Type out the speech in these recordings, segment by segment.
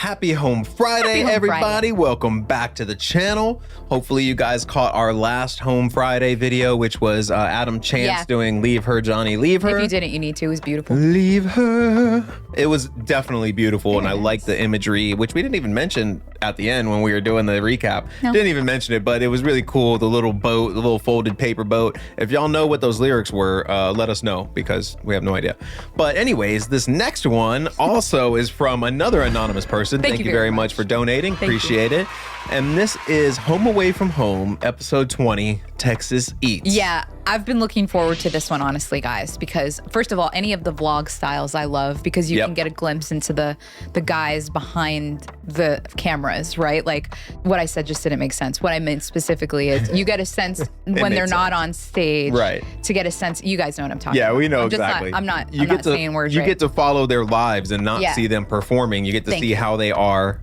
Happy Home Friday, everybody. Welcome back to the channel. Hopefully you guys caught our last Home Friday video, which was Adam Chance doing Leave Her, Johnny, Leave Her. If you didn't, you need to. It was beautiful. Leave her. It was definitely beautiful, and I like the imagery, which we didn't even mention at the end when we were doing the recap. No. Didn't even mention it, but it was really cool. The little boat, the little folded paper boat. If y'all know what those lyrics were, let us know, because we have no idea. But anyways, this next one also is from another anonymous person. Thank you very much for donating. Appreciate it. And this is Home Away from Home, episode 20, Texas Eats. Yeah, I've been looking forward to this one, honestly, guys, because first of all, any of the vlog styles I love, because you can get a glimpse into the guys behind the cameras, right? Like what I said just didn't make sense. What I meant specifically is you get a sense when they're not on stage, right? To get a sense, you guys know what I'm talking about. Yeah, we know exactly. I'm not saying words You right. get to follow their lives and not see them performing. You get to see how they are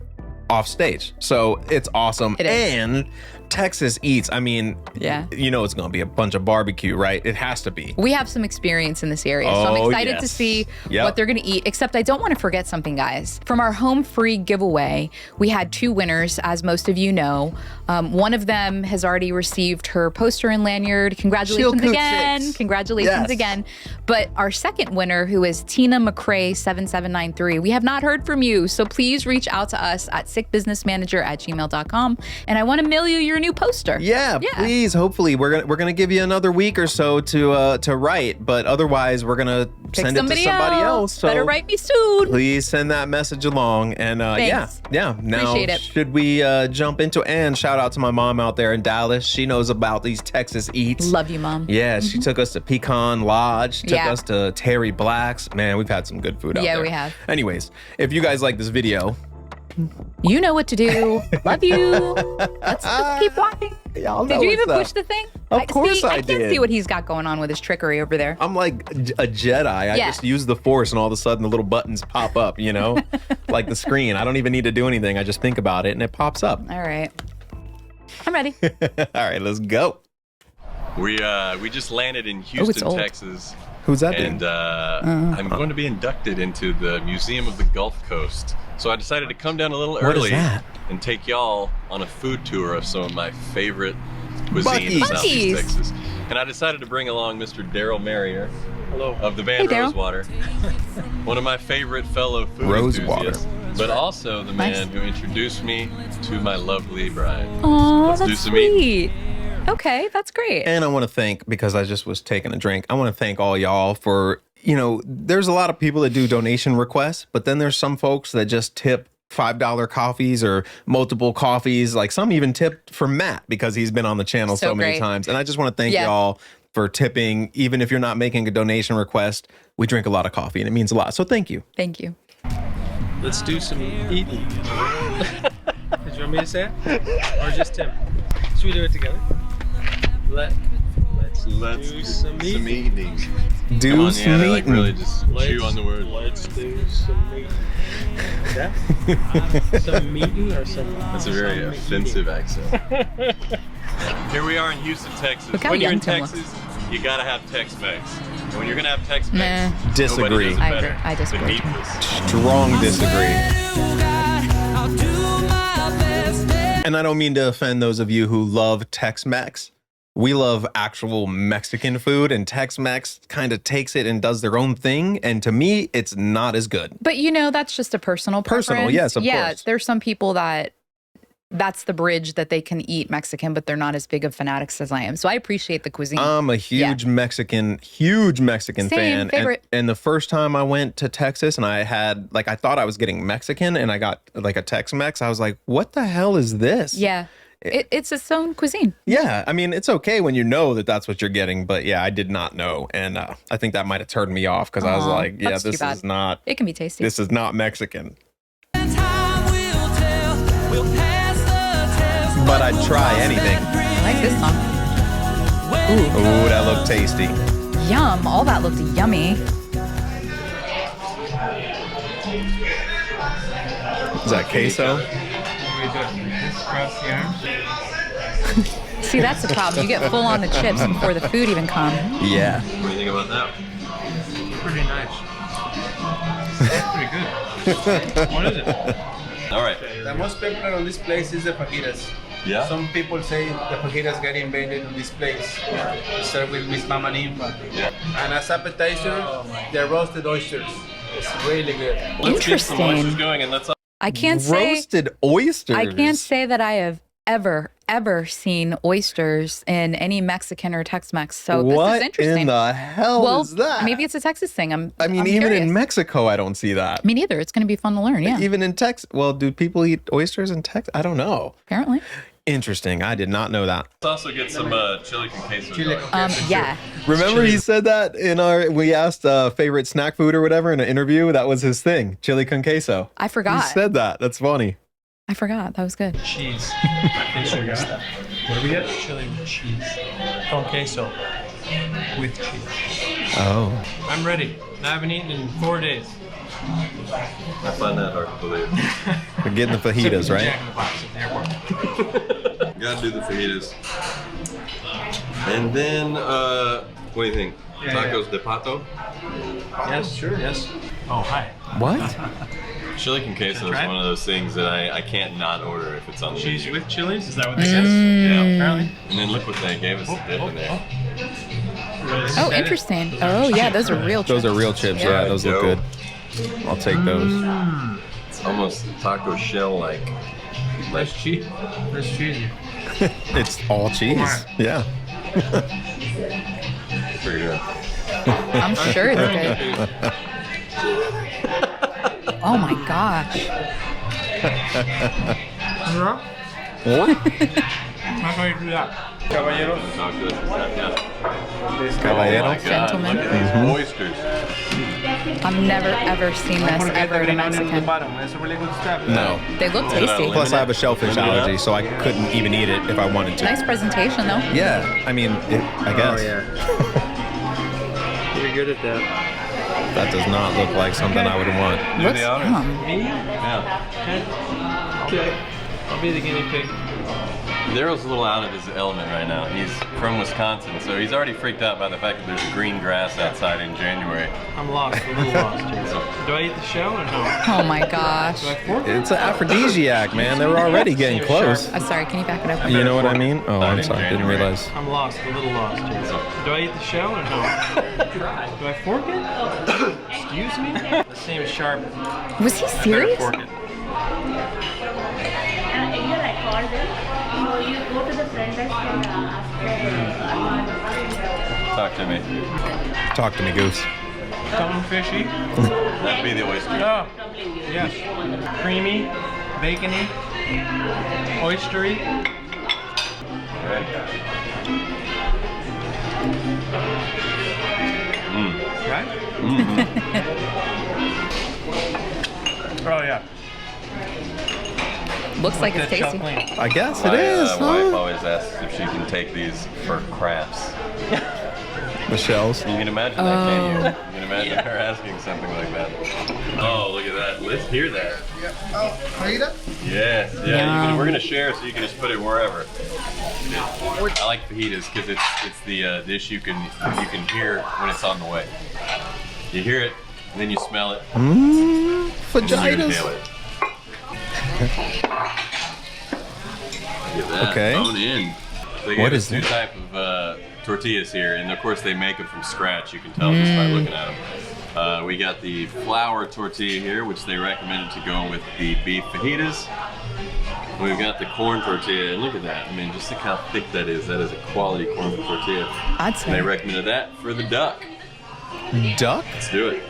off stage. So it's awesome. It is. And Texas Eats, I mean, you know it's going to be a bunch of barbecue, right? It has to be. We have some experience in this area, so I'm excited to see what they're going to eat, except I don't want to forget something, guys. From our HomeFree giveaway, we had 2 winners, as most of you know. One of them has already received her poster and lanyard. Congratulations again. Congratulations again. But our second winner, who is Tina McCrae7793, we have not heard from you, so please reach out to us at sickbusinessmanager@gmail.com, and I want to mail you your new poster. Yeah, please. Hopefully, we're gonna give you another week or so to write, but otherwise, we're gonna send it to somebody else. So better write me soon. Please send that message along. And yeah. Now, appreciate it. Should we jump into it? And shout out to my mom out there in Dallas. She knows about these Texas Eats. Love you, Mom. Yeah, she took us to Pecan Lodge. Took us to Terry Black's. Man, we've had some good food out there. Yeah, we have. Anyways, if you guys like this video, you know what to do. Love you. Let's keep walking. Did you even push the thing? Of course I did. I can't see what he's got going on with his trickery over there. I'm like a Jedi. I just use the Force and all of a sudden the little buttons pop up, you know? Like the screen. I don't even need to do anything. I just think about it and it pops up. All right. I'm ready. All right, let's go. We just landed in Houston, Texas. Who's that? And I'm going to be inducted into the Museum of the Gulf Coast. So I decided to come down a little early and take y'all on a food tour of some of my favorite cuisine in Southeast Texas. And I decided to bring along Mr. Daryl Marrier of the band Rosewater, one of my favorite fellow food enthusiasts, but also the man who introduced me to my lovely bride. Oh, let's do some eating. Okay, that's great. And I want to thank, because I just was taking a drink, I want to thank all y'all for, you know, there's a lot of people that do donation requests, but then there's some folks that just tip $5 coffees or multiple coffees. Like some even tipped for Matt because he's been on the channel so many times. And I just want to thank y'all for tipping. Even if you're not making a donation request, we drink a lot of coffee and it means a lot. So thank you. Thank you. Let's do some eating. Did you want me to say it? Or just Tim? Should we do it together? Let's do some eating. Do some eating. Like really just chew on the word. Let's do some eating. That? Some eating or some? That's a very offensive accent. Here we are in Houston, Texas. When you're in Texas, you gotta have Tex-Mex. And when you're gonna have Tex-Mex, disagree. I disagree. Strong disagree. And I don't mean to offend those of you who love Tex-Mex. We love actual Mexican food, and Tex-Mex kind of takes it and does their own thing. And to me, it's not as good. But you know, that's just a personal preference. Yes, of course. Yeah, there's some people that's the bridge that they can eat Mexican, but they're not as big of fanatics as I am. So I appreciate the cuisine. I'm a huge Mexican fan. Favorite. And the first time I went to Texas and I had, like, I thought I was getting Mexican and I got like a Tex-Mex. I was like, what the hell is this? Yeah. It's its own cuisine. Yeah, I mean, it's okay when you know that that's what you're getting, but yeah, I did not know, and I think that might have turned me off because I was like, yeah, this is not. It can be tasty. This is not Mexican. But I'd try anything. I like this song. Ooh, that looked tasty. Yum! All that looked yummy. Is that queso? See, that's the problem. You get full on the chips before the food even comes. Yeah. What do you think about that? Pretty nice. Pretty good. What is it? All right. The most popular on this place is the fajitas. Yeah. Some people say the fajitas got invented in this place. Start with Miss Mama Ninfa. Yeah. And as appetizer, the roasted oysters. It's really good. Let's get some Interesting. oysters going and let's. I can't say Roasted oysters. I can't say that I have ever seen oysters in any Mexican or Tex-Mex. So this What is interesting. in the hell well, is that? maybe it's a Texas thing. I'm even curious. in Mexico, I don't see that. Me neither. It's going to be fun to learn. Yeah. Even in Texas. Well, do people eat oysters in Texas? I don't know. Apparently. Interesting. I did not know that. Let's also get some chili con queso. Chili going. con queso. Yeah. Remember he said that in we asked favorite snack food or whatever in an interview? That was his thing. Chili con queso. I forgot. He said that. That's funny. I forgot. That was good. Cheese. What do we get? Chili with cheese. Con queso with cheese. Oh. I'm ready. I haven't eaten in 4 days. I find that hard to believe. We're getting the fajitas, right? Jack in the Box at the airport. Gotta do the fajitas. And then, what do you think? Tacos de pato? Yes, sure. Yes. Oh, hi. What? Chili con queso is try it? one of those things that I can't not order if it's on the Cheese menu. with chilies? Is that what this is? Yeah, apparently. And then look what they gave us to dip in there. Oh, interesting. Oh, yeah. Those are real chips. Those are real chips. Yeah, those look good. I'll take those. It's almost taco shell-like. That's cheese. That's cheesy. It's all cheese. Yeah. Pretty good. I'm sure it's good. Oh my gosh. What? How do you do that? Caballeros. Tacos, yeah. Caballero. Oh my God, Gentlemen. look at these oysters. I've never ever seen this ever in a Mexican. It's a really good stuff. No. They look tasty. Plus, I have a shellfish allergy, so I couldn't even eat it if I wanted to. Nice presentation though. Yeah. I mean, I guess. You're good at that. That does not look like something I would want. Looks yum. Me? Yeah. Okay. I'll be the guinea pig. Daryl's a little out of his element right now. He's from Wisconsin, so he's already freaked out by the fact that there's green grass outside in January. I'm lost, a little lost here. Do I eat the shell or no? Oh my gosh. Do I fork it? It's an aphrodisiac, man. They were already getting close. I'm sorry. Can you back it up? You know what I mean? Oh, I'm in sorry. I didn't January. realize. I'm lost, a little lost here. Do I eat the shell or no? Do I fork it? Excuse me? The same as sharp. Was he I better serious? fork it. You record them, so you go to the front desk and ask Talk to me. Talk to me, Goose. Something fishy? That'd be the oyster. Oh, yes. Creamy, bacony, oystery. Right? Oh, yeah. Looks like it's That shell tasty. clean. I guess it My is, wife huh? always asks if she can take these for crafts. The shells. You can imagine that, can't you? You can imagine her asking something like that. Oh, look at that. Let's hear that. Oh, fajita? Yeah, yeah. Yum. We're gonna share, so you can just put it wherever. I like fajitas because it's the dish you can hear when it's on the way. You hear it, and then you smell it. And then you inhale Vaginas. it. Look at that. Okay. Bone in. They What gave is us two that? type of tortillas here, and of course they make them from scratch. You can tell just by looking at them. We got the flour tortilla here, which they recommended to go with the beef fajitas. We've got the corn tortilla, and look at that. I mean, just look how thick that is. That is a quality corn tortilla. I'd And they say. recommended that for the duck. Duck? Let's do it.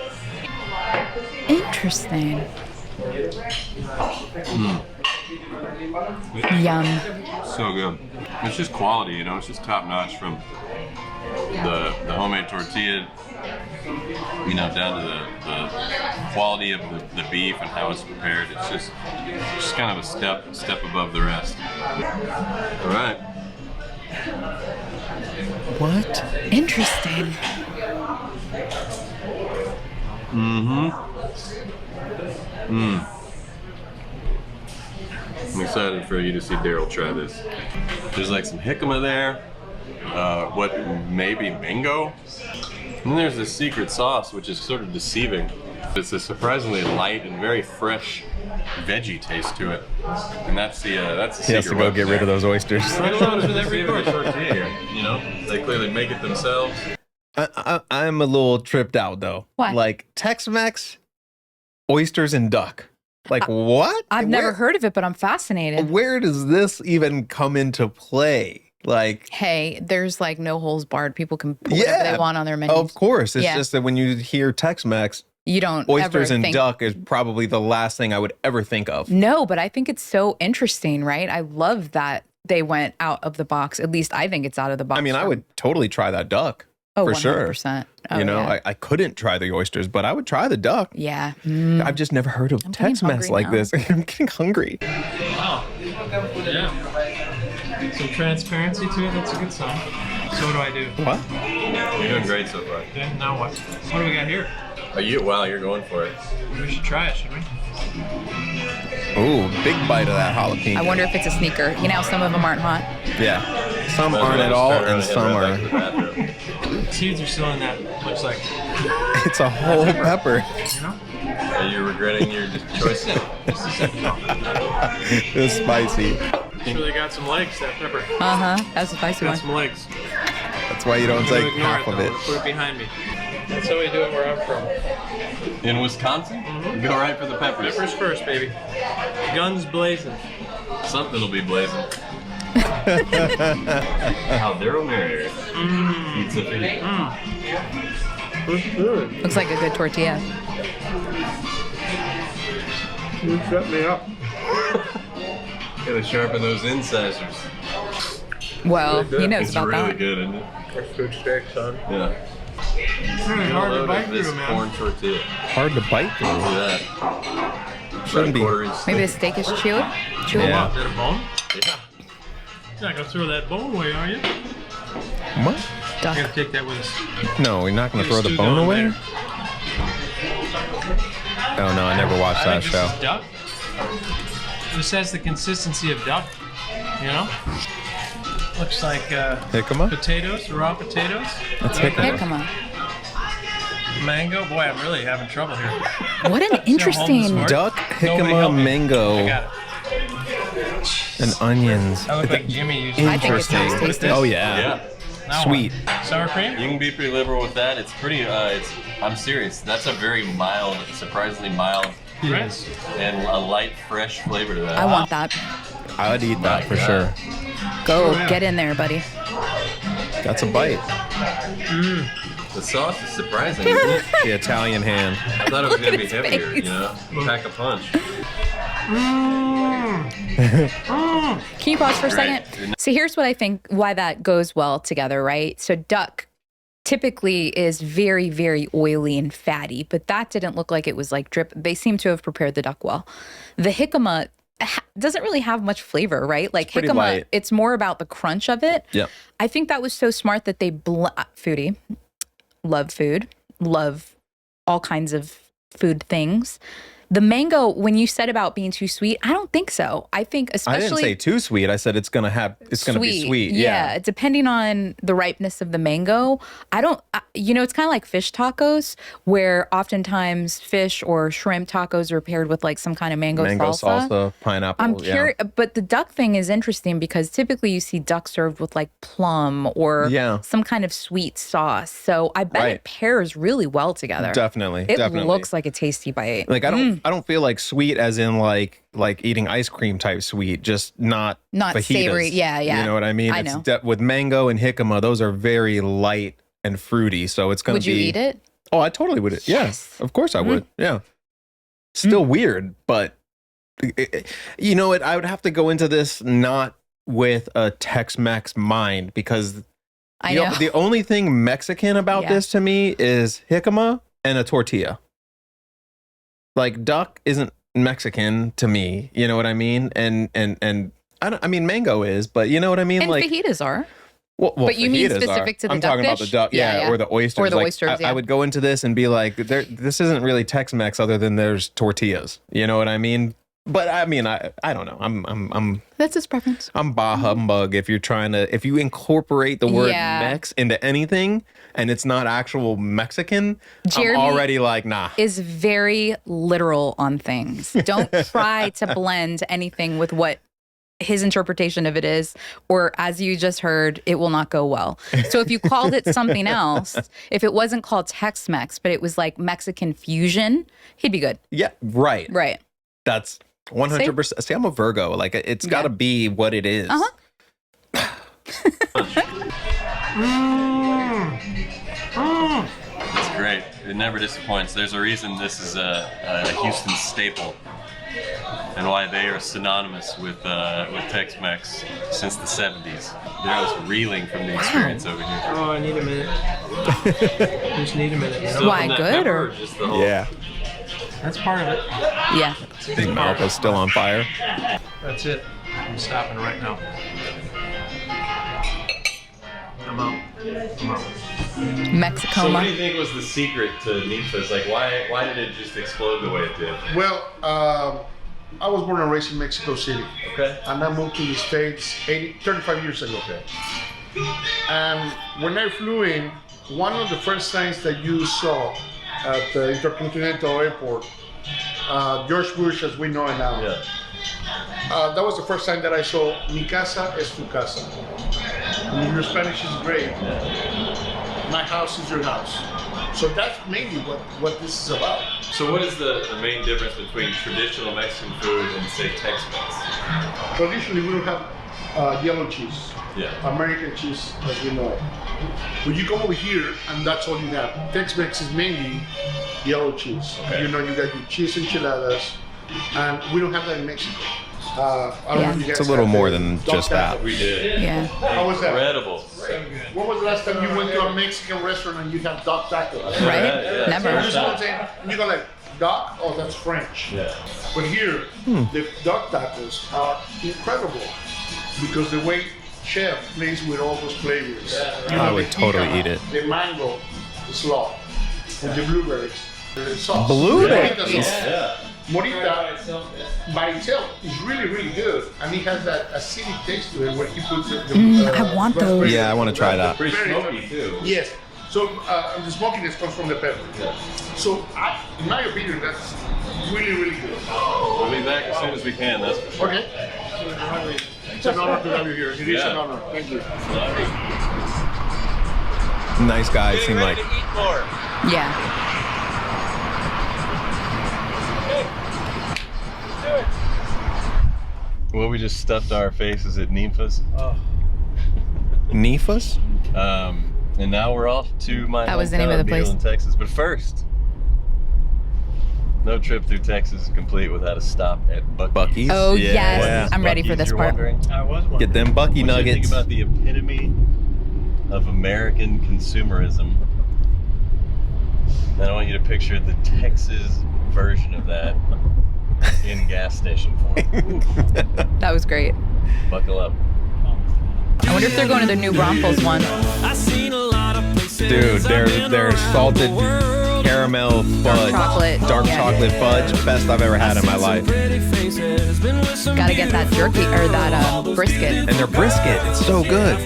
Interesting. Yum. So good. It's just quality, you know. It's just top notch from the homemade tortilla, you know, down to the quality of the beef and how it's prepared. It's just kind of a step above the rest. All right. What? Interesting. I'm excited for you to see Daryl try this. There's like some jicama there, what maybe mango. And then there's this secret sauce which is sort of deceiving. It's a surprisingly light and very fresh veggie taste to it, and that's the He has to go get rid of those oysters. With every tortilla here, you know, they clearly make it themselves. I'm a little tripped out though. Why? Like Tex-Mex, oysters and duck. Like what? I've never heard of it, but I'm fascinated. Where does this even come into play? Like, hey, there's like no holes barred. People can put whatever they want on their menu. Of course. It's just that when you hear Tex-Mex, you don't oysters ever and duck is probably the last thing I would ever think of. No, but I think it's so interesting, right? I love that they went out of the box. At least I think it's out of the box. I mean, I would totally try that duck. For 100%. sure. You know, I couldn't try the oysters, but I would try the duck. Yeah. I've just never heard of Tex-Mex like this. I'm getting hungry. Wow. Yeah. Some transparency to it. That's a good sign. So what do I do? What? You're doing great so far. Okay, now what? What do we got here? Wow, you're going for it. We should try it, should we? Ooh, big bite of that jalapeno. I wonder if it's a sneaker. You know how some of them aren't hot? Yeah. Some aren't at all, and some are. Seeds are still in that, looks like. It's a whole pepper. You know? Are you regretting your choice? Just a second. It's spicy. Sure they got some legs, that pepper. That's a spicy Got one. some legs. That's why you don't take half of it. Put it behind me. That's how we do it where I'm from. In Wisconsin? Mm-hmm. Go right for the peppers. Peppers first, baby. Guns blazing. Something will be blazing. How they're married. Pizza feet. Looks good. Looks like a good tortilla. You shut me up. Gotta sharpen those incisors. Well, he knows It's about really that. good, isn't it? That's good steak, son. Yeah. It's really hard to bite this through, man. corn tortilla. Hard to bite through. Look at that. Shouldn't be. Maybe the steak is chewy? Chewy? Yeah. Is that a bone? Yeah. You're not gonna throw that bone away, are you? What? You're gonna take that with us. No, we're not going to throw the Stew bone down away? there. Oh, no, I never watched that This show. is duck. This has the consistency of duck, you know? Looks like Jicama? potatoes, raw potatoes. That's Hey, jicama. come on. Mango. Boy, I'm really having trouble here. What an interesting. Duck, Nobody help jicama, me. I mango, got it. and onions. I look like Jimmy used I think it Interesting. sounds tasty. Oh, yeah. Yeah. Now Sweet. what? Sour cream? You can be pretty liberal with that. It's pretty, I'm serious. That's a very mild, surprisingly mild, Yes. and a light, fresh flavor to that. I want that. I would eat that for God. sure. Go, yeah. get in there, buddy. That's a bite. The sauce is surprising, isn't it? The Italian hand. I thought it was going to be his heavier, face. you know? Pack a punch. Can you pause for a second? Right. So here's what I think why that goes well together, right? So duck typically is very, very oily and fatty, but that didn't look like it was like drip. They seem to have prepared the duck well. The jicama doesn't really have much flavor, right? Like pretty jicama, light. it's more about the crunch of it. Yep. I think that was so smart that they foodie, love food, love all kinds of food things. The mango, when you said about being too sweet, I don't think so. I think I especially didn't say too sweet. I said it's gonna be sweet. Yeah, depending on the ripeness of the mango. It's kind of like fish tacos, where oftentimes fish or shrimp tacos are paired with like some kind of mango salsa, pineapple. I'm curious, but the duck thing is interesting because typically you see duck served with like plum or some kind of sweet sauce. So I bet it pairs really well together. Definitely. It looks like a tasty bite. Like I don't feel like sweet as in like eating ice cream type sweet, just not fajitas. Savory. Yeah. You know what I mean? I know. With mango and jicama, those are very light and fruity, so it's gonna Would you eat it? Oh, I totally would. Yes, of course I would. Yeah. Still weird, but you know what? I would have to go into this not with a Tex-Mex mind because the only thing Mexican about this to me is jicama and a tortilla. Like duck isn't Mexican to me, you know what I mean? And I mean mango is, but you know what I mean? And like fajitas are. Well, but you mean fajitas specific to the I'm duck talking about dish? the duck, or the oysters. Or the Like, oysters, I would go into this and be like, this isn't really Tex-Mex other than there's tortillas. You know what I mean? But I mean, I don't know. I'm That's his preference. I'm bah humbug if you incorporate the word Mex into anything and it's not actual Mexican, Jeremy I'm already like, nah. Is very literal on things. Don't try to blend anything with what his interpretation of it is, or as you just heard, it will not go well. So if you called it something else, if it wasn't called Tex-Mex, but it was like Mexican fusion, he'd be good. Yeah, right. Right. That's 100%. See, I'm a Virgo. Like, it's got to be what it is. It's great. It never disappoints. There's a reason this is a Houston staple, and why they are synonymous with Tex-Mex since the 70s. I was reeling from the experience over here. Oh, I need a minute. Just need a minute. Why, good or? Just the whole... Yeah. That's part of it. Yeah. Big mouth is still on fire. That's it. I'm stopping right now. I'm out. Mexico. So what do you think was the secret to Ninfa's? Like, why did it just explode the way it did? Well, I was born and raised in Mexico City. Okay. And I moved to the States 35 years ago. Okay. And when I flew in, one of the first signs that you saw at the Intercontinental Airport, George Bush as we know it now. Yeah. That was the first time that I saw Mi casa es tu casa. And your Spanish is great. My house is your house. So that's mainly what this is about. So what is the main difference between traditional Mexican food and, say, Tex-Mex? Traditionally, we don't have yellow cheese. Yeah. American cheese, as we know it. When you come over here, and that's all you have. Tex-Mex is mainly yellow cheese. Okay. You know, you got your cheese enchiladas, and we don't have that in Mexico. I don't know if you guys It's a little have more the than dog just that. tacos. We did. Yeah. How was that? Incredible. When was the last time you went to a Mexican restaurant and you had dog tacos? Right? Yeah. Never. You just want to say, and you go like, dog? Oh, that's French. Yeah. But here, the dog tacos are incredible because the way chef plays with all those flavors. You I know, would the totally jicama, eat it. The mango, the slaw, and the blueberries. The sauce. Blueberries? Morita sauce. Yeah. Morita by itself is really, really good, and it has that acidic taste to it when he puts the I want those. raspberry- Yeah, I want to try that. Pretty Very smoky too. Yes. So the smokiness comes from the pepper. So in my opinion, that's really, really good. We'll be back as soon as we can. That's for sure. Okay. It's an honor to have you here. It is an honor. Thank you. Nice guy, seem like. Yeah. Well, we just stuffed our faces at Ninfa's. Nifas? And now we're off to my That was the name of the place. in Texas. But first, no trip through Texas is complete without a stop at Buc-ee's. Oh, Yeah. yes. Yeah. I'm ready for Buc-ee's, this you're part. wondering? I was wondering. Get them Bucky What do you think nuggets. about the epitome of American consumerism? And I want you to picture the Texas version of that in gas station form. That was great. Buckle up. I wonder if they're going to the new Braunfels one. Dude, their salted caramel fudge. Dark Yeah. chocolate fudge. Best I've ever had in my life. Gotta get that jerky or that brisket. And their brisket, it's so good.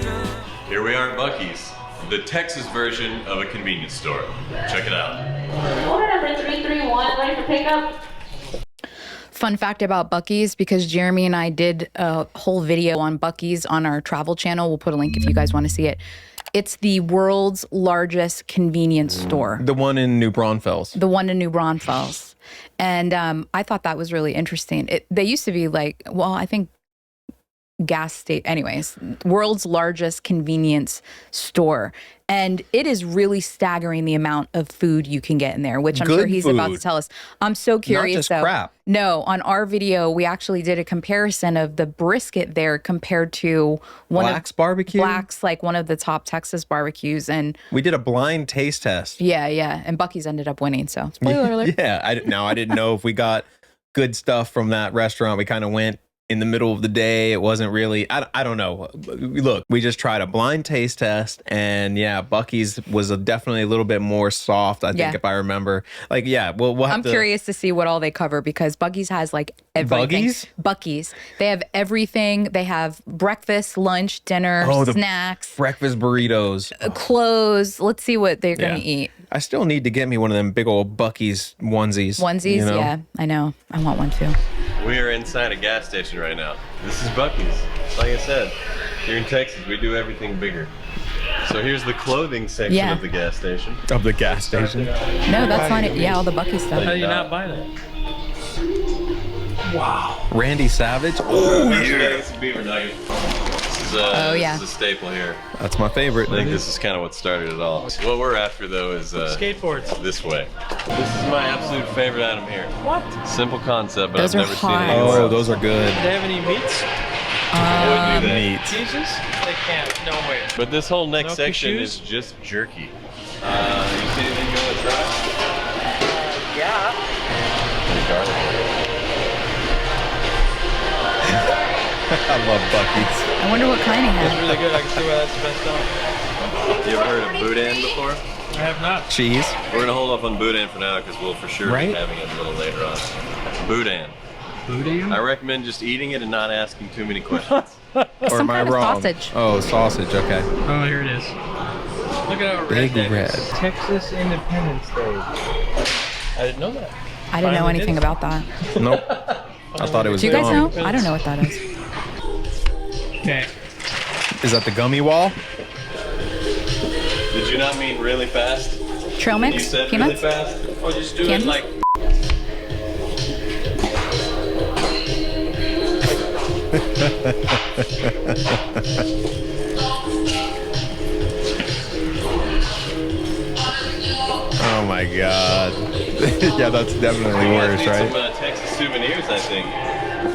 Here we are at Buc-ee's, the Texas version of a convenience store. Check it out. Order number 331, ready for pickup? Fun fact about Buc-ee's, because Jeremy and I did a whole video on Buc-ee's on our travel channel. We'll put a link if you guys want to see it. It's the world's largest convenience store. The one in New Braunfels. The one in New Braunfels. And I thought that was really interesting. They used to be like, well, I think gas station, anyways, world's largest convenience store. And it is really staggering the amount of food you can get in there, which I'm Good sure he's about to food. tell us. I'm so curious. just though. crap. No, on our video, we actually did a comparison of the brisket there compared to one Black's of barbecue? Black's, like one of the top Texas barbecues. And We did a blind taste test. yeah. And Buc-ee's ended up winning. So spoiler alert. Yeah, I didn't know if we got good stuff from that restaurant. We kind of went in the middle of the day. It wasn't really, I don't know. Look, we just tried a blind taste test, and yeah, Buc-ee's was definitely a little bit more soft, I think, if I remember. Like, yeah, we'll have I'm curious to see what all they cover, because Buc-ee's has like everything. Buc-ee's. They have everything. They have breakfast, lunch, dinner, snacks. Breakfast burritos. Clothes. Let's see what they're going to eat. I still need to get me one of them big old Buc-ee's onesies. Onesies, you know? Yeah, I know. I want one too. We are inside a gas station right now. This is Buc-ee's. Like I said, here in Texas, we do everything bigger. So here's the clothing section of the gas station. Of the gas station? No, that's not it. Yeah, all the Buc-ee's stuff. How do you not buy that? Wow. Randy Savage? Oh, yeah. Beaver nugget. This is a staple here. That's my favorite. I think this is kind of what started it all. What we're after, though, is skateboards. This way. This is my absolute favorite item here. What? Simple concept, but those I've never seen it anywhere. Oh, those are good. Do they have any meats? Meat. Jesus? They can't. No way. But this whole next section is just jerky. You see anything you want to try? Yeah. I love Buc-ee's. I wonder what kind he has. It's really good. I can see why that's the best selling. You ever heard of boudin before? I have not. Cheese. We're going to hold off on boudin for now because we'll for sure be having it a little later on. Boudin. Boudin? I recommend just eating it and not asking too many questions. Or am I wrong? Sausage. Oh, sausage. Okay. Oh, here it is. Look at how Big red. Texas Independence Day. I didn't know that. I didn't know anything about that. Nope. I thought it was. Do you guys know? I don't know what that is. Okay. Is that the gummy wall? Did you not mean really fast? Trail mix? You said Peanuts? really fast? Oh, just do Candies? it like. Oh my god. Yeah, that's definitely worse, right? Some Texas souvenirs, I think.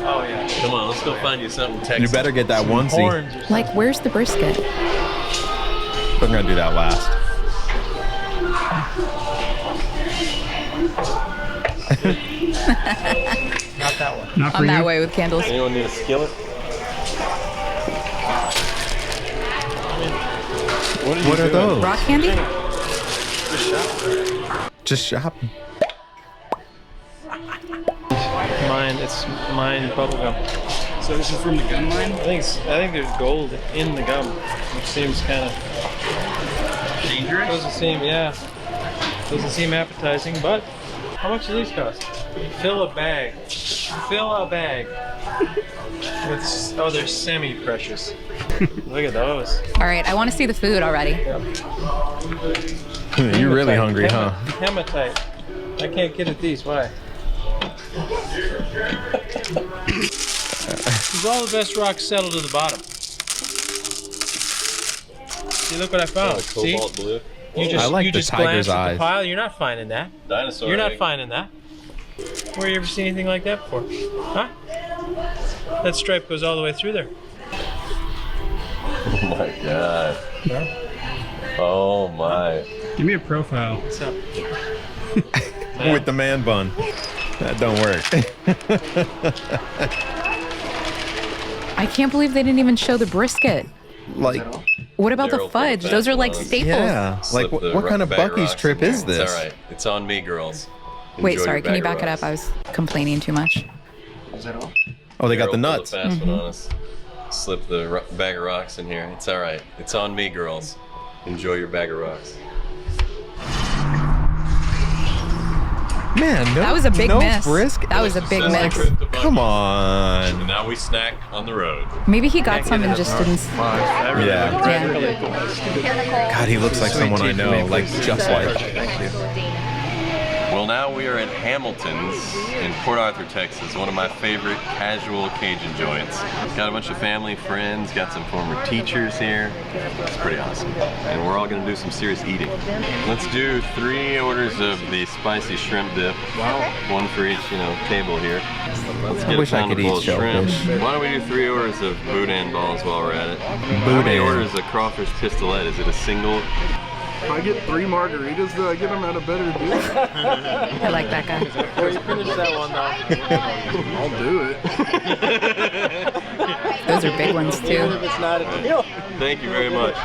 Oh yeah. Come on, let's go find you something Texas. You better get that onesie. Horns. Like, where's the brisket? We're gonna do that last. Not that one. Not for I'm you? that way with candles. Anyone need a skillet? What are those? Rock candy? Just shop. It's mine bubblegum. So this is from the gun line? I think there's gold in the gum, which seems kind of Dangerous? Doesn't seem appetizing, but how much do these cost? Fill a bag. They're semi-precious. Look at those. All right, I want to see the food already. You're really hungry, huh? Hematite. I can't get at these. Why? Because all the best rocks settle to the bottom. See, look what I found. See? Cobalt blue. I like you the just tiger's glance at eyes. the pile. You're not finding that. Dinosaur You're not egg. finding that. Where you ever seen anything like that before? Huh? That stripe goes all the way through there. Oh my god. Oh my. Give me a profile. What's up? With the man bun. That don't work. I can't believe they didn't even show the brisket. Like, What about the Daryl fudge? put Those are like fast staples. yeah. Like, Slip the what kind of bag Buc-ee's rocks trip in there. is this? It's all right. It's on me, girls. Wait, Enjoy sorry. your Can you bag back of it up? I rocks. was complaining too much. Is that all? Oh, they got Daryl the pulled a nuts. fast one on us. Slip the bag of rocks in here. It's all right. It's on me, girls. Enjoy your bag of rocks. Man, no, That was a big no miss. Brisk. That was a big Successful miss. trip to Buc-ee's. Come And on. now we snack on the road. Maybe he got some and just didn't. Yeah. Yeah. God, he looks like someone I know. Like, just like. Well, now we are at Hamilton's in Port Arthur, Texas, one of my favorite casual Cajun joints. Got a bunch of family, friends, got some former teachers here. It's pretty awesome. And we're all gonna do some serious eating. Let's do 3 orders of the spicy shrimp dip. Wow. One for each, table here. Let's get wish I a could pound eat of shrimp. shellfish. Why don't we do 3 orders of boudin balls while we're at it? How many Boudin. orders of crawfish pistolette? Is it a single If I get 3 margaritas, do I get them at a better deal? I like that guy. Before you finish that one, though. I'll do it. Those are big ones too. Even if it's not a deal. Thank you very much.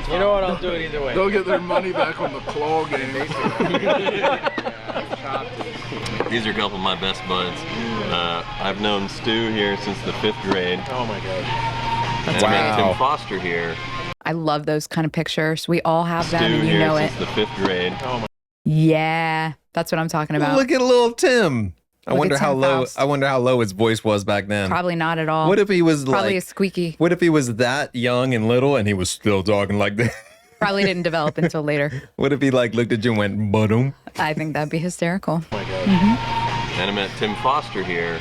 You know what? I'll do it either way. They'll get their money back on the claw game. These are a couple of my best buds. I've known Stu here since the 5th grade. Oh my God. And I met Tim Foster here. I love those kind of pictures. We all have them, Stu and you here know it. since the 5th grade. Oh my. Yeah, that's what I'm talking about. Look at little Tim. I Look wonder at how Tim low. Faust. I wonder how low his voice was back then. Probably not at all. What if he was Probably like a squeaky. What if he was that young and little and he was still talking like that? Probably didn't develop until later. What if he like looked at you and went, "Ba-dum"? I think that'd be hysterical. Oh my God. And I met Tim Foster here.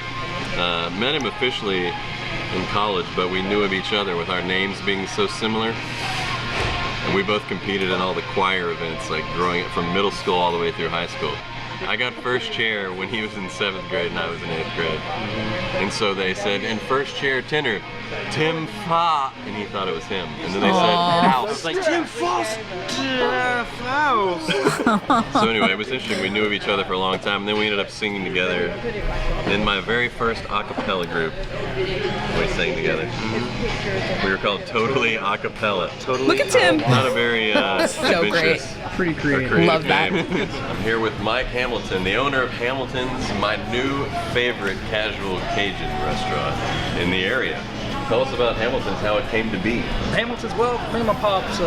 Met him officially in college, but we knew of each other with our names being so similar. And we both competed in all the choir events, like growing up from middle school all the way through high school. I got first chair when he was in 7th grade and I was in 8th grade. And so they said, in first chair tenor, Tim Fa, and he thought it was him. And then they said, House. It's like Tim Foster House. So anyway, it was interesting. We knew of each other for a long time, and then we ended up singing together. In my very first a cappella group, we sang together. We were called Totally A Cappella. Totally. Look at Tim. Not a very So great. Pretty creative. Love that. I'm here with Mike Hamilton, the owner of Hamilton's, my new favorite casual Cajun restaurant in the area. Tell us about Hamilton's, how it came to be. Hamilton's, well, me and my pops,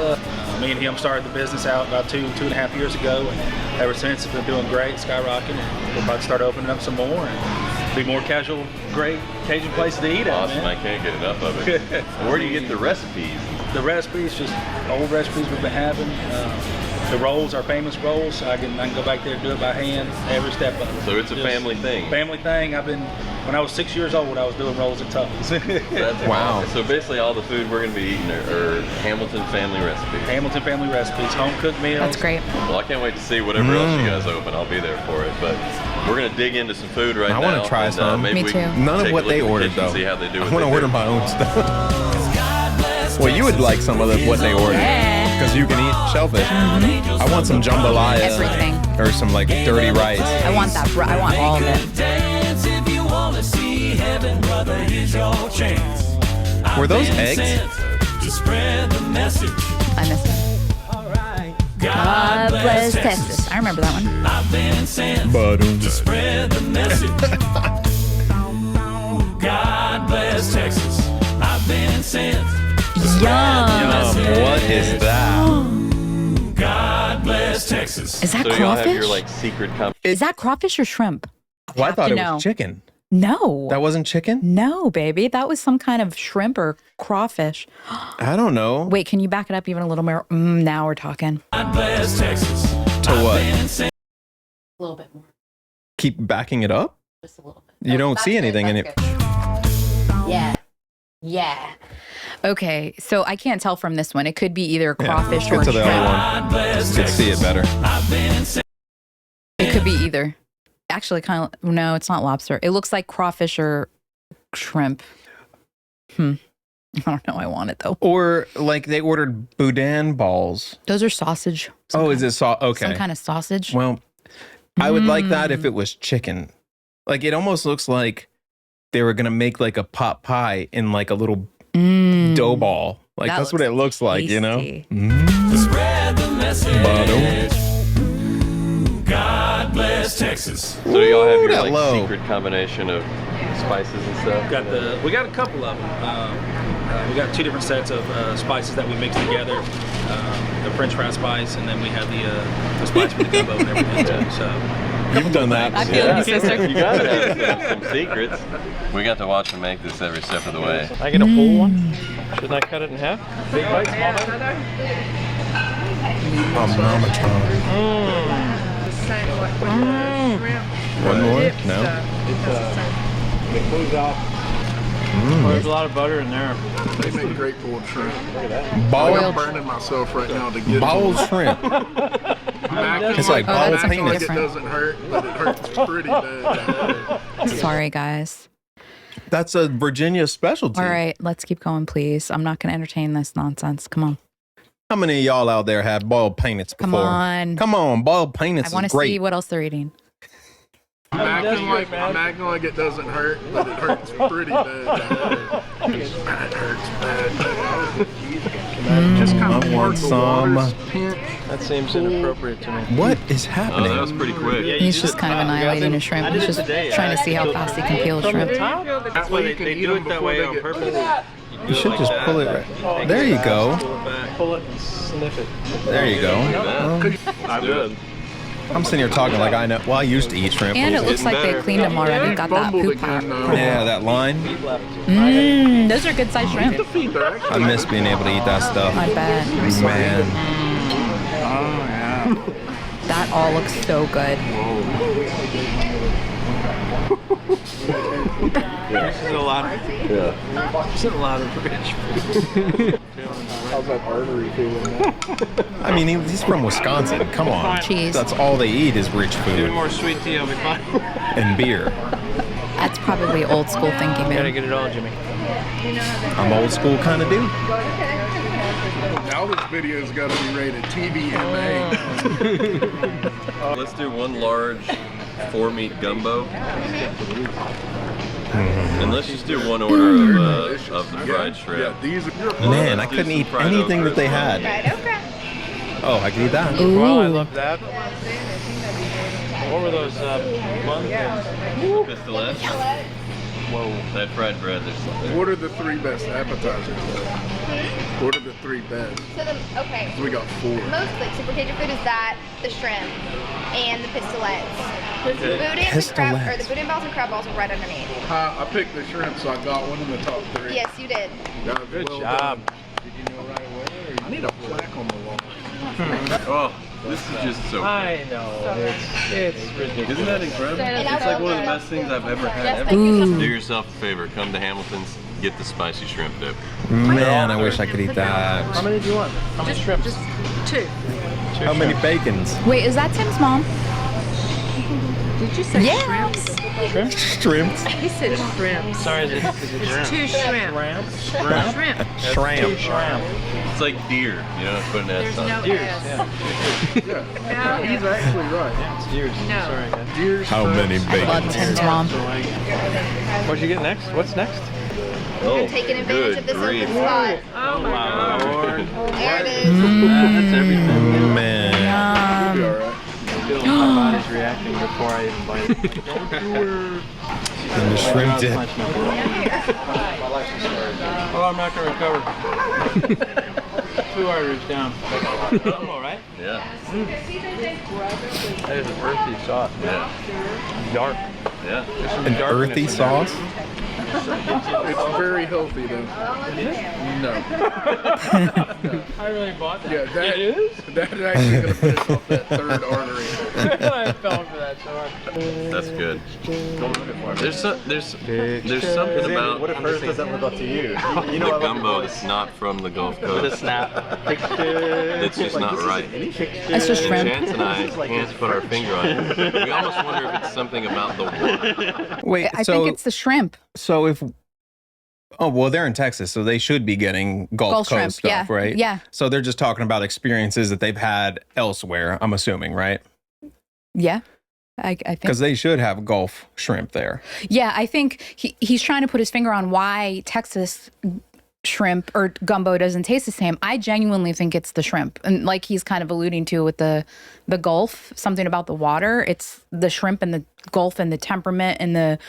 me and him started the business out about 2.5 years ago, and ever since it's been doing great, skyrocketing, and we're about to start opening up some more and be more casual, great Cajun place to eat at. Awesome, Man. I can't get enough of it. Where do you get the recipes? The recipes, just old recipes we've been having. The rolls, our famous rolls, I can go back there and do it by hand every step of it. So it's a Just family thing. Family thing. When I was 6 years old, I was doing rolls at Tubbs. Wow. So basically all the food we're going to be eating are Hamilton family recipes. Hamilton family recipes, home cooked meals. That's great. Well, I can't wait to see whatever else you guys open. I'll be there for it. But we're going to dig into some food right now. I want to try some. Maybe Me we too. can None of take what a look they at the ordered kitchen, though. see how they do I what want to they order do. my own stuff. Well, you would like some of what they ordered because you can eat shellfish. I want some jambalaya. Everything. Or some like dirty rice. I want that. I want all of it. Were those eggs? I missed it. God bless Texas. I remember that one. Ba-dum. God bless Texas. I've been sent. Yum. What is that? God bless Texas. Is that So y'all have crawfish? your like secret Is that crawfish or shrimp? Well, I have thought to it know. was chicken. No. That wasn't chicken? No, baby. That was some kind of shrimp or crawfish. I don't know. Wait, can you back it up even a little more? Now we're talking. God bless Texas. To what? A little bit more. Keep backing it up? Just a little bit. You don't see anything in it. Yeah. Yeah. Okay, so I can't tell from this one. It could be either crawfish Let's or get to the shrimp. other one. You can see it better. It could be either. Actually, kind of. No, it's not lobster. It looks like crawfish or shrimp. I don't know. I want it though. Or like they ordered boudin balls. Those are sausage. Is it okay? Some kind of sausage. Well, I would like that if it was chicken. Like it almost looks like they were gonna make like a pot pie in like a little dough ball. Like That that's what looks it looks like, you know? tasty. Spread the message. Ba-dum. God bless Texas. So do y'all have your that like low. secret combination of spices and stuff? We got a couple of them. We got 2 different sets of spices that we mix together. The French fry spice, and then we have the spice for the gumbo and everything too. So You've done that. I feel you, sister. You gotta have some secrets. We got to watch them make this every step of the way. I get a full one? Shouldn't I cut it in half? Big bite, small bite? One more? No? It moves out. There's a lot of butter in there. They make great pulled shrimp. Ball, I'm burning myself right now to get ball shrimp. It's like ball that's something penis. It doesn't hurt, but it hurts pretty bad. Sorry, guys. That's a Virginia specialty. All right, let's keep going, please. I'm not going to entertain this nonsense. Come on. How many of y'all out there have boiled peanuts before? Come on, boiled peanuts I want is to great. see what else they're eating. I'm acting like it doesn't hurt, but it hurts pretty bad. It hurts bad. Just kind of want some. That seems inappropriate to me. What is happening? Oh, that was pretty quick. He's just kind of annihilating a shrimp. He's just trying to see how fast he can peel a shrimp. That's why they do it that way on purpose. You should just pull it right. There you go. Pull it and sniff it. There you go. I'm good. I'm sitting here talking like I know. Well, I used to eat shrimp. And it looks like they cleaned them already. Got that poop part. Yeah, that line. Those are good sized shrimp. I miss being able to eat that stuff. I bet. Man. That all looks so good. This is a lot. This is a lot of rich food. How's that artery feeling? I mean, he's from Wisconsin. Come on. Cheese. That's all they eat is rich Give food me more sweet tea, I'll be fine. and beer. That's probably old school thinking, Gotta man. get it all, Jimmy. I'm old school kind of dude. Now this video's got to be rated TVMA. Let's do one large 4-meat gumbo. And let's just do one order of the fried shrimp. Yeah, these are Man, I couldn't eat anything that they had. Oh, I could eat that. Ooh. Oh, I love that. What were those buns? Pistolets. Whoa. That fried bread, there's something. What are the 3 best appetizers? What are the 3 best? Okay. So we got 4. Most like Super Cajun food is that, the shrimp, and the pistolets. The boudin and boudin balls and crab balls are right underneath. I picked the shrimp, so I got one in the top 3. Yes, you did. Good job. Did you know right away? I need a plaque on the wall. Oh, this is just so good. I know. It's ridiculous. Isn't that incredible? It's like one of the best things I've ever had. Ooh. Do yourself a favor. Come to Hamilton's. Get the spicy shrimp dip. Man, I wish I could eat How that. many do you want? How many shrimps? Just 2. How many bacons? Wait, is that Tim's mom? Did you say Yes. shrimps? Shrimps. He said shrimps. Sorry, is it It's 2 shrimp. Shrimp. Shrimp. Shrimp. It's like deer. You know, putting that There's stuff. no Deers, S. Yeah, he's actually right. It's deers. No. Sorry, guys. Deers, How many Love bacons? Tim's mom. What'd you get next? What's next? You're taking advantage of this open spot. Oh my God. Lord. There it is. That's everything. Man. You'll be all right. My body's reacting before I even bite it. And the shrimp dip. Oh, I'm not going to recover. 2 arteries down. I'm all right. Yeah. That is an earthy sauce. Yeah. Dark. Yeah. An earthy sauce? It's very healthy, though. No. I really bought that. Yeah, that it is? That's actually going to finish off that 3rd artery. I fell for that so hard. That's good. There's something about What if hers doesn't live up to you? You the gumbo that's not from the Gulf With a Coast. snap. It's just not right. It's just shrimp. Chance and I can't put our finger on it. We almost wonder if it's something about the water. Wait, I think it's the shrimp. So if well, they're in Texas, so they should be getting Gulf Coast shrimp, stuff, yeah, right? yeah. So they're just talking about experiences that they've had elsewhere, I'm assuming, right? Yeah. I think. Because they should have Gulf shrimp there. Yeah, I think he's trying to put his finger on why Texas shrimp or gumbo doesn't taste the same. I genuinely think it's the shrimp. And like he's kind of alluding to with the Gulf, something about the water. It's the shrimp and the Gulf and the temperament and the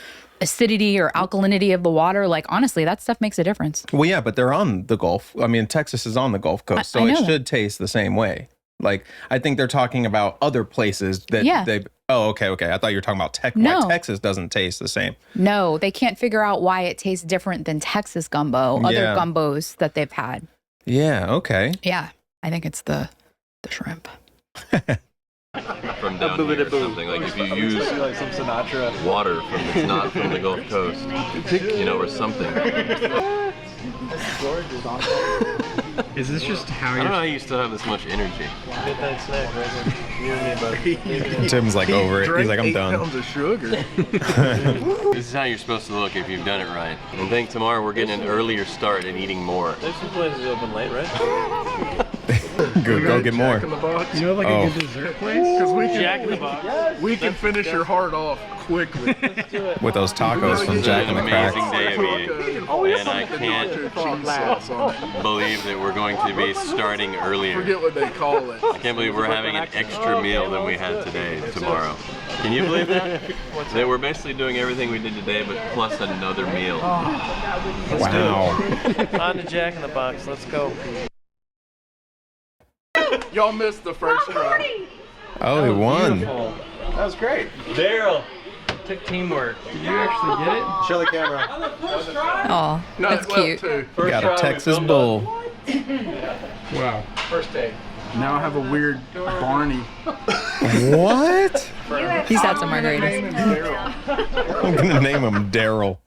acidity or alkalinity of the water. Like, honestly, that stuff makes a difference. Well, yeah, but they're on the Gulf. I mean, Texas is on the Gulf Coast, so I it know should taste the same way. Like, I think they're talking about other places that they... Oh, okay. I thought you were talking about why Texas doesn't taste the same. No, they can't figure out why it tastes different than Texas gumbo, other gumbos that they've had. Yeah, okay. Yeah, I think it's the shrimp. From down here or something. Like if you use like some Sinatra water that's not from the Gulf Coast, you know, or something. That's gorgeous. Is this just how I don't know how you still have this much energy. Get that snack right there. You and me, buddy. Tim's like over it. He's like, I'm 8 done. pounds of sugar. This is how you're supposed to look if you've done it right. And I think tomorrow we're getting an earlier start and eating more. There's some places open late, right? Go get more. Jack in the Box. You know, like a good dessert place? Because we can, Jack in the Box. We can finish your heart off quickly. Let's do it. With those tacos from Jack in the Crack. Amazing day of eating. And I can't believe that we're going to be starting earlier. Forget what they call it. I can't believe we're having an extra meal than we had today, tomorrow. Can you believe that? That we're basically doing everything we did today, but plus another meal. Wow. On to Jack in the Box. Let's go. Y'all missed the first try. Oh, he won. That was great. Daryl. Took teamwork. Did you actually get it? Show the camera. Oh, that's cute. Got a Texas bull. Wow. First day. Now I have a weird Barney. What? He's had some margaritas. I'm gonna name him Daryl.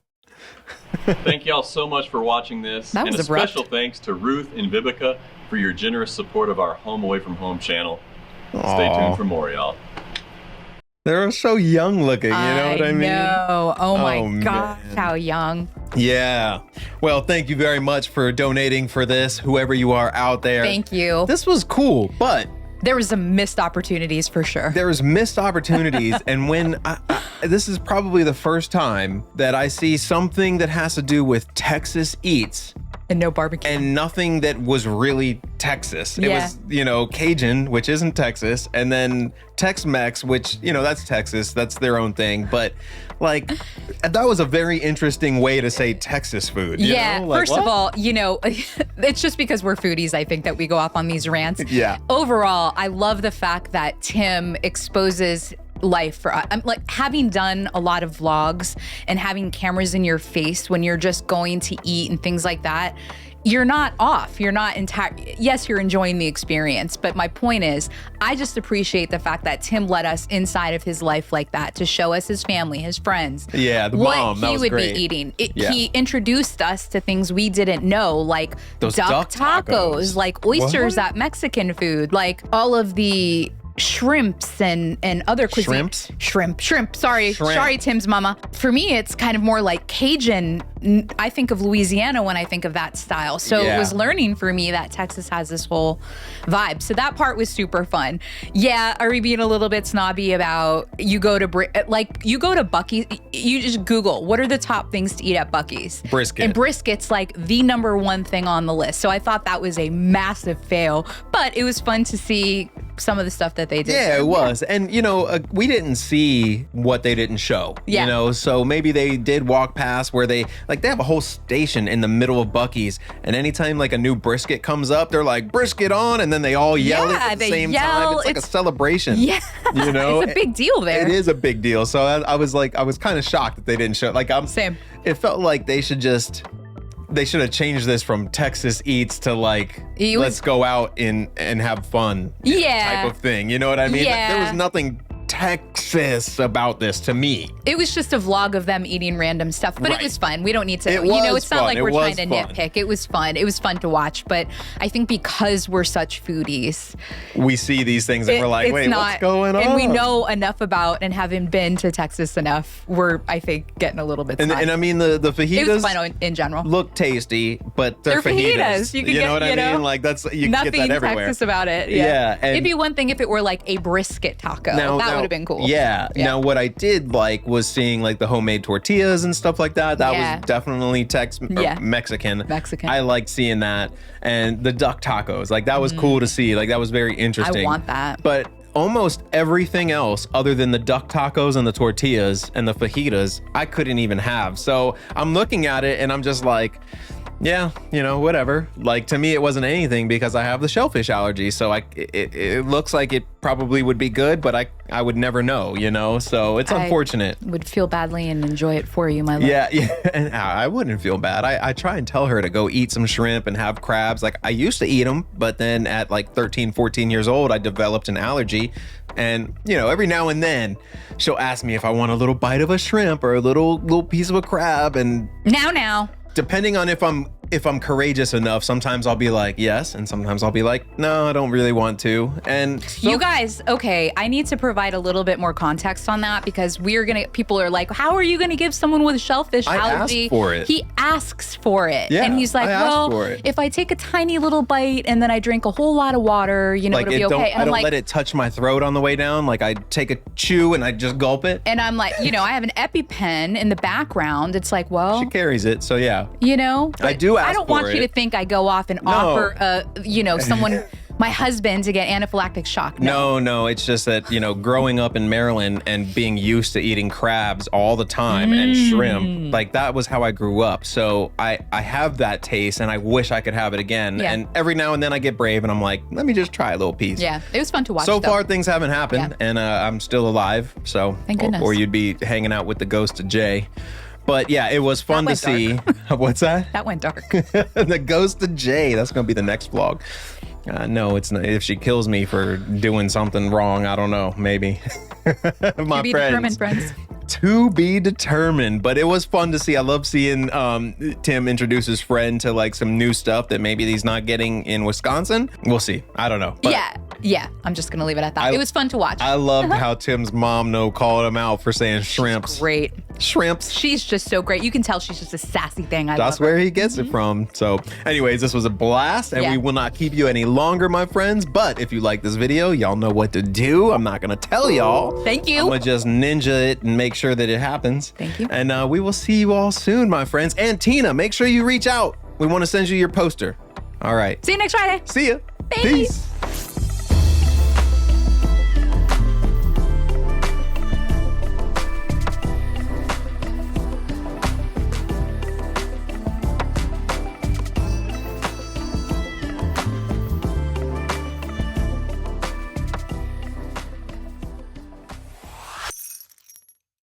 Thank y'all so much for watching this. That was and a abrupt. special thanks to Ruth and Vivica for your generous support of our Home Away from Home channel. Stay tuned for more, y'all. They're so young looking, you know what I mean? know. Oh my Oh, gosh, man. how young. Yeah. Well, thank you very much for donating for this, whoever you are out there. Thank you. This was cool, but There was some missed opportunities for sure. there was missed opportunities. And when this is probably the first time that I see something that has to do with Texas Eats And no barbecue. and nothing that was really Texas. It Yeah. was, you know, Cajun, which isn't Texas, and then Tex-Mex, which, you know, that's Texas. That's their own thing. But like, that was a very interesting way to say Texas food. you Yeah, know? Like, first what? of all, you know, it's just because we're foodies, I think, that we go off on these rants. Yeah. Overall, I love the fact that Tim exposes life for us. I'm like, having done a lot of vlogs and having cameras in your face when you're just going to eat and things like that, you're not off. You're not entire. Yes, you're enjoying the experience. But my point is, I just appreciate the fact that Tim let us inside of his life like that to show us his family, his friends. Yeah, the what mom, that he was would great. be eating. Yeah. He introduced us to things we didn't know, like Those duck duck tacos. tacos, like oysters, What? that Mexican food, like all of the shrimps and other cuisine. Shrimp. Sorry, Tim's mama. For me, it's kind of more like Cajun. I think of Louisiana when I think of that style. So Yeah. it was learning for me that Texas has this whole vibe. So that part was super fun. Yeah, are we being a little bit snobby about you go to Buc-ee's? You just Google what are the top things to eat at Buc-ee's. Brisket. And brisket's like the number one thing on the list. So I thought that was a massive fail, but it was fun to see some of the stuff that they did. Yeah, it was. And, you know, we didn't see what they didn't show. Yeah. You know, so maybe they did walk past where they have a whole station in the middle of Buc-ee's. And anytime like a new brisket comes up, they're like, brisket on. And then they all yell it Yeah, at the they same yell. time. It's like a celebration. Yeah. You know, It's a big deal there. It is a big deal. So I was kind of shocked that they didn't show. Same. It felt like they should have changed this from Texas Eats to like, let's go out and have fun Yeah. type of thing. You know what I mean? Yeah. There was nothing Texas about this to me. It was just a vlog of them eating random stuff, but Right. it was fun. We don't need to, It you know, was it's not fun. like It we're was trying to fun. nitpick. It was fun. It was fun to watch, but I think because we're such foodies, We see these things and we're like, it's wait, not, what's going on? And we know enough about and having been to Texas enough, we're, I think, getting a little bit And snotty. I mean, the fajitas It was fun in general. look tasty, but they're fajitas. You, can know get, what I mean? Like you nothing get that everywhere. Texas about it. Yeah, and- it'd be one thing if it were like a brisket taco. That would have been cool. Yeah. Now, what I did like was seeing like the homemade tortillas and stuff like that. That Yeah. was definitely Mexican. Mexican. I liked seeing that. And the duck tacos, like that was cool to see. Like that was very interesting. I want that. But almost everything else other than the duck tacos and the tortillas and the fajitas, I couldn't even have. So I'm looking at it and I'm just like, yeah, you know, whatever. Like to me, it wasn't anything because I have the shellfish allergy. So it looks like it probably would be good, but I would never know, you know? So it's unfortunate. Would feel badly and enjoy it for you, my love. Yeah. And I wouldn't feel bad. I try and tell her to go eat some shrimp and have crabs. Like I used to eat them, but then at like 13, 14 years old, I developed an allergy. And, you know, every now and then she'll ask me if I want a little bite of a shrimp or a little piece of a crab. And Now. depending on if I'm if I'm courageous enough, sometimes I'll be like, yes. And sometimes I'll be like, no, I don't really want to. And so, you guys, okay, I need to provide a little bit more context on that because people are like, how are you going to give someone with a shellfish allergy? Asked for it. He asks for it. Yeah, and he's like, well, if I take a tiny little bite and then I drink a whole lot of water, you know, like it'll be okay. And I don't let it touch my throat on the way down. Like I take a chew and I just gulp it. And I'm like, you know, I have an EpiPen in the background. It's like, well. She carries it, so yeah. You know? I do ask I don't want you to think I go off and offer, you know, someone, my husband, to get anaphylactic shock. No, it's just that, you know, growing up in Maryland and being used to eating crabs all the time and shrimp, like that was how I grew up. So I have that taste and I wish I could have it again. Yeah. And every now and then I get brave and I'm like, let me just try a little piece. Yeah, it was fun to watch. So far, things haven't happened and I'm still alive. So, thank goodness. Or you'd be hanging out with the ghost of Jay. But yeah, it was fun to see. What's that? That went dark. The ghost of Jay. That's going to be the next vlog. No, it's not. If she kills me for doing something wrong, I don't know. Maybe. My to be determined, friends. To be determined, but it was fun to see. I love seeing Tim introduce his friend to like some new stuff that maybe he's not getting in Wisconsin. We'll see. I don't know. But yeah. I'm just gonna leave it at that. It was fun to watch. I loved how Tim's mom called him out for saying shrimps. She's great. Shrimps. She's just so great. You can tell she's just a sassy thing. That's where he gets it from. So anyways, this was a blast and we will not keep you any longer, my friends. But if you like this video, y'all know what to do. I'm not gonna tell y'all. Thank you. I'm gonna just ninja it and make sure that it happens. Thank you. And we will see you all soon, my friends. And Tina, make sure you reach out. We want to send you your poster. All right. See you next Friday. See ya. Peace.